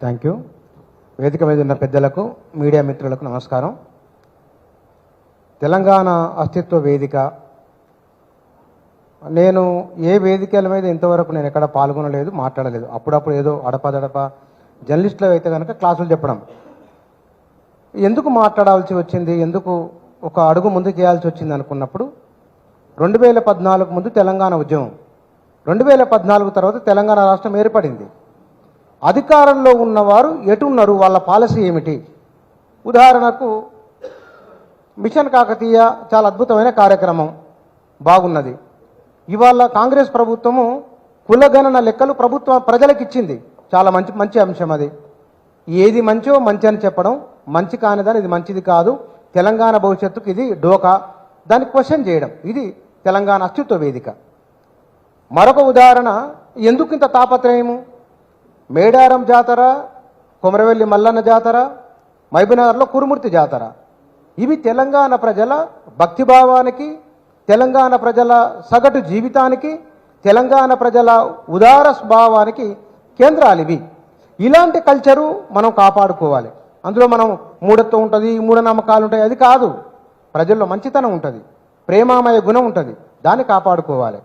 Thank you. వేదిక మీద ఉన్న పెద్దలకు మీడియా మిత్రులకు నమస్కారం. తెలంగాణ అస్తిత్వ వేదిక, నేను ఏ వేదికల మీద ఇంతవరకు నేను ఎక్కడ పాల్గొనలేదు, మాట్లాడలేదు. అప్పుడప్పుడు ఏదో అడపదడప జర్నలిస్టులు అయితే కనుక క్లాసులు చెప్పడం. ఎందుకు మాట్లాడాల్సి వచ్చింది, ఎందుకు ఒక అడుగు ముందుకు వేయాల్సి వచ్చింది అనుకున్నప్పుడు 2014 ముందు తెలంగాణ ఉద్యమం, 2014 తర్వాత తెలంగాణ రాష్ట్రం ఏర్పడింది. అధికారంలో ఉన్నవారు ఎటున్నారు, వాళ్ళ పాలసీ ఏమిటి? ఉదాహరణకు మిషన్ కాకతీయ చాలా అద్భుతమైన కార్యక్రమం, బాగున్నది. ఇవాళ కాంగ్రెస్ ప్రభుత్వము కులగణన లెక్కలు ప్రజలకు ఇచ్చింది, చాలా మంచి అంశం. అది ఏది మంచో మంచి అని చెప్పడం, మంచి కానిదని ఇది మంచిది కాదు, తెలంగాణ భవిష్యత్తుకు ఇది డోకా, దాన్ని క్వశ్చన్ చేయడం, ఇది తెలంగాణ అస్తిత్వ వేదిక. మరొక ఉదాహరణ, ఎందుకు ఇంత తాపత్రయము? మేడారం జాతర, కొమరవెల్లి మల్లన్న జాతర, మహబూబ్నగర్లో కురుమూర్తి జాతర, ఇవి తెలంగాణ ప్రజల భక్తిభావానికి, తెలంగాణ ప్రజల సగటు జీవితానికి, తెలంగాణ ప్రజల ఉదార స్వభావానికి కేంద్రాలు ఇవి. ఇలాంటి కల్చరు మనం కాపాడుకోవాలి. అందులో మనం మూఢత్వం ఉంటుంది, మూఢనమ్మకాలు ఉంటాయి, అది కాదు. ప్రజల్లో మంచితనం ఉంటుంది, ప్రేమామయ గుణం ఉంటుంది, దాన్ని కాపాడుకోవాలి.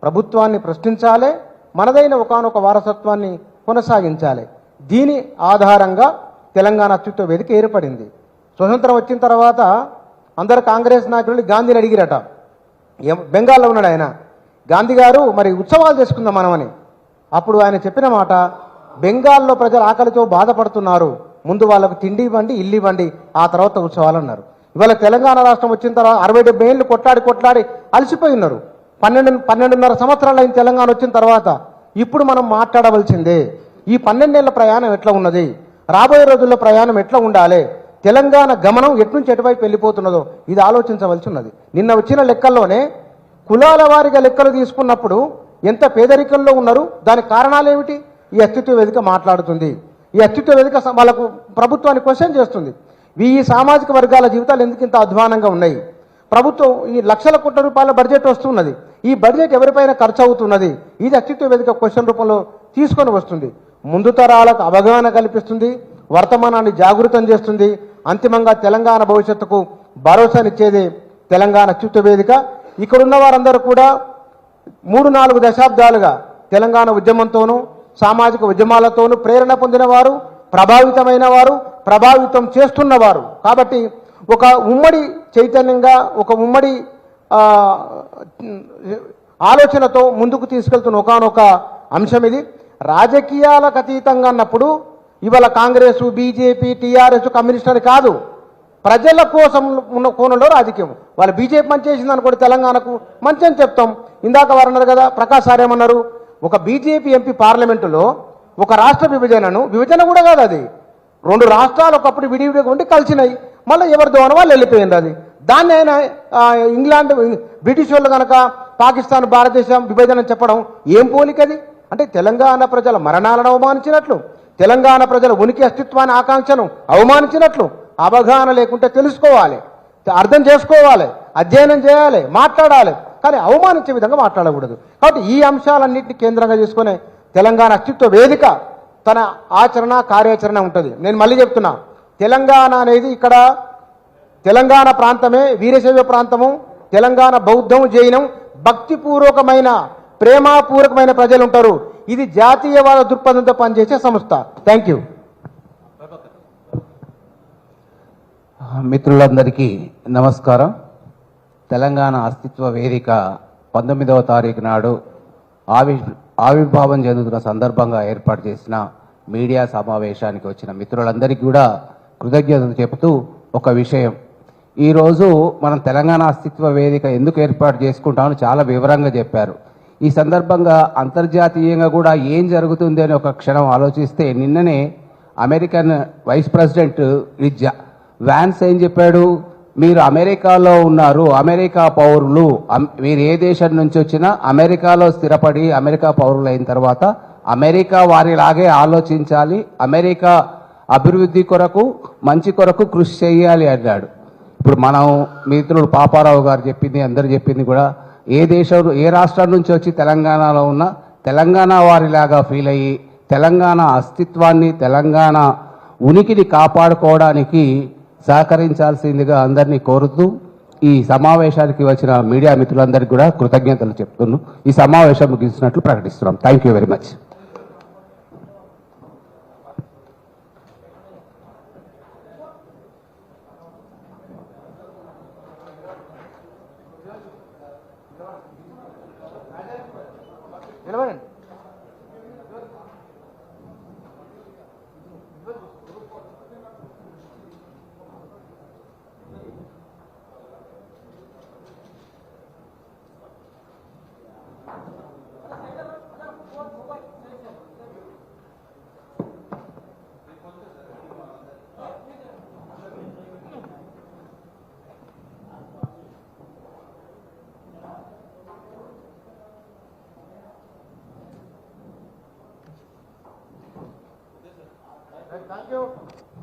ప్రభుత్వాన్ని ప్రశ్నించాలి, మనదైన ఒకానొక వారసత్వాన్ని కొనసాగించాలి. దీని ఆధారంగా తెలంగాణ అస్తిత్వ వేదిక ఏర్పడింది. స్వతంత్రం వచ్చిన తర్వాత అందరు కాంగ్రెస్ నాయకులు గాంధీని అడిగిరట, బెంగాల్లో ఉన్నాడు ఆయన, గాంధీ గారు మరి ఉత్సవాలు చేసుకుందాం మనమని. అప్పుడు ఆయన చెప్పిన మాట, బెంగాల్లో ప్రజలు ఆకలితో బాధపడుతున్నారు, ముందు వాళ్ళకు తిండి ఇవ్వండి, ఇల్లు ఇవ్వండి, ఆ తర్వాత ఉత్సవాలు అన్నారు. ఇవాళ తెలంగాణ రాష్ట్రం వచ్చిన తర్వాత 60-70 ఏళ్ళు కొట్లాడి అలసిపోయి ఉన్నారు. 12.5 సంవత్సరాలు అయిన తెలంగాణ వచ్చిన తర్వాత ఇప్పుడు మనం మాట్లాడవలసిందే, ఈ 12 ఏళ్ల ప్రయాణం ఎట్లా ఉన్నది, రాబోయే రోజుల్లో ప్రయాణం ఎట్లా ఉండాలి, తెలంగాణ గమనం ఎట్నుంచి ఎటువైపు వెళ్ళిపోతున్నదో ఇది ఆలోచించవలసి ఉన్నది. నిన్న వచ్చిన లెక్కల్లోనే కులాల వారిగా లెక్కలు తీసుకున్నప్పుడు ఎంత పేదరికంలో ఉన్నారు, దానికి కారణాలు ఏమిటి? ఈ అస్తిత్వ వేదిక మాట్లాడుతుంది. ఈ అస్తిత్వ వేదిక వాళ్ళకు ప్రభుత్వాన్ని క్వశ్చన్ చేస్తుంది. ఈ సామాజిక వర్గాల జీవితాలు ఎందుకు ఇంత అధ్వానంగా ఉన్నాయి? ప్రభుత్వం ఈ లక్షల కోట్ల రూపాయల బడ్జెట్ వస్తున్నది, ఈ బడ్జెట్ ఎవరిపైన ఖర్చు అవుతున్నది? ఇది అస్తిత్వ వేదిక క్వశ్చన్ రూపంలో తీసుకొని వస్తుంది. ముందు తరాలకు అవగాహన కల్పిస్తుంది, వర్తమానాన్ని జాగృతం చేస్తుంది, అంతిమంగా తెలంగాణ భవిష్యత్తుకు భరోసానిచ్చేది తెలంగాణ అస్తిత్వ వేదిక. ఇక్కడున్న వారందరూ కూడా 3-4 దశాబ్దాలుగా తెలంగాణ ఉద్యమంతోనూ సామాజిక ఉద్యమాలతోనూ ప్రేరణ పొందిన వారు, ప్రభావితమైన వారు, ప్రభావితం చేస్తున్నవారు. కాబట్టి ఒక ఉమ్మడి చైతన్యంగా, ఒక ఉమ్మడి ఆలోచనతో ముందుకు తీసుకెళ్తున్న ఒకానొక అంశం ఇది. రాజకీయాలకు అతీతంగా అన్నప్పుడు ఇవాళ కాంగ్రెస్, బీజేపీ, టీఆర్ఎస్, కమ్యూనిస్ట్ అని కాదు, ప్రజల కోసం ఉన్న కోణంలో రాజకీయం. వాళ్ళు బీజేపీ మంచి చేసింది అనుకోండి, తెలంగాణకు మంచి అని చెప్తాం. ఇందాక వారు అన్నారు కదా, ప్రకాష్ సార్ ఏమన్నారు, ఒక బీజేపీ ఎంపీ పార్లమెంటులో ఒక రాష్ట్ర విభజన కూడా కాదు, అది 2 రాష్ట్రాలు ఒకప్పుడు విడివిడిగా ఉండి కలిసినాయి, మళ్ళీ ఎవరి దోన వాళ్ళు వెళ్ళిపోయింది. అది దాన్ని ఆయన ఇంగ్లాండ్ బ్రిటిష్ వాళ్ళు కనుక పాకిస్తాన్ భారతదేశం విభజన చెప్పడం ఏం పోలికది? అంటే తెలంగాణ ప్రజల మరణాలను అవమానించినట్లు, తెలంగాణ ప్రజల ఉనికి అస్తిత్వాన్ని ఆకాంక్షను అవమానించినట్లు. అవగాహన లేకుంటే తెలుసుకోవాలి, అర్థం చేసుకోవాలి, అధ్యయనం చేయాలి, మాట్లాడాలి, కానీ అవమానించే విధంగా మాట్లాడకూడదు. కాబట్టి ఈ అంశాలన్నింటినీ కేంద్రంగా చేసుకునే తెలంగాణ అస్తిత్వ వేదిక తన ఆచరణ కార్యాచరణ ఉంటుంది. నేను మళ్ళీ చెప్తున్నా, తెలంగాణ అనేది ఇక్కడ తెలంగాణ ప్రాంతమే వీరశైవ ప్రాంతము, తెలంగాణ బౌద్ధం, జైనం, భక్తిపూర్వకమైన ప్రేమపూర్వకమైన ప్రజలు ఉంటారు. ఇది జాతీయవాద దృక్పథంతో పనిచేసే సంస్థ. Thank you. మిత్రులందరికీ నమస్కారం. తెలంగాణ అస్తిత్వ వేదిక 19వ తారీఖు నాడు ఆవిర్భావం చెందుతున్న సందర్భంగా ఏర్పాటు చేసిన మీడియా సమావేశానికి వచ్చిన మిత్రులందరికీ కూడా కృతజ్ఞతలు చెబుతూ ఒక విషయం, ఈరోజు మనం తెలంగాణ అస్తిత్వ వేదిక ఎందుకు ఏర్పాటు చేసుకుంటామని చాలా వివరంగా చెప్పారు. ఈ సందర్భంగా అంతర్జాతీయంగా కూడా ఏం జరుగుతుంది అని ఒక క్షణం ఆలోచిస్తే, నిన్ననే అమెరికన్ వైస్ ప్రెసిడెంట్ వ్యాన్స్ ఏం చెప్పాడు, మీరు అమెరికాలో ఉన్నారు, అమెరికా పౌరులు, మీరు ఏ దేశం నుంచి వచ్చినా అమెరికాలో స్థిరపడి అమెరికా పౌరులు అయిన తర్వాత అమెరికా వారిలాగే ఆలోచించాలి, అమెరికా అభివృద్ధి కొరకు మంచి కొరకు కృషి చేయాలి అన్నాడు. ఇప్పుడు మనం మిత్రుడు పాపారావు గారు చెప్పింది, అందరు చెప్పింది కూడా, ఏ రాష్ట్రం నుంచి వచ్చి తెలంగాణలో ఉన్న తెలంగాణ వారిలాగా ఫీల్ అయ్యి తెలంగాణ అస్తిత్వాన్ని, తెలంగాణ ఉనికిని కాపాడుకోవడానికి సహకరించాల్సిందిగా అందరినీ కోరుతూ ఈ సమావేశానికి వచ్చిన మీడియా మిత్రులందరికీ కూడా కృతజ్ఞతలు చెప్తున్నాను. ఈ సమావేశం ముగిసినట్లు ప్రకటిస్తున్నాం. Thank you very much. నిలబడండి. Thank you.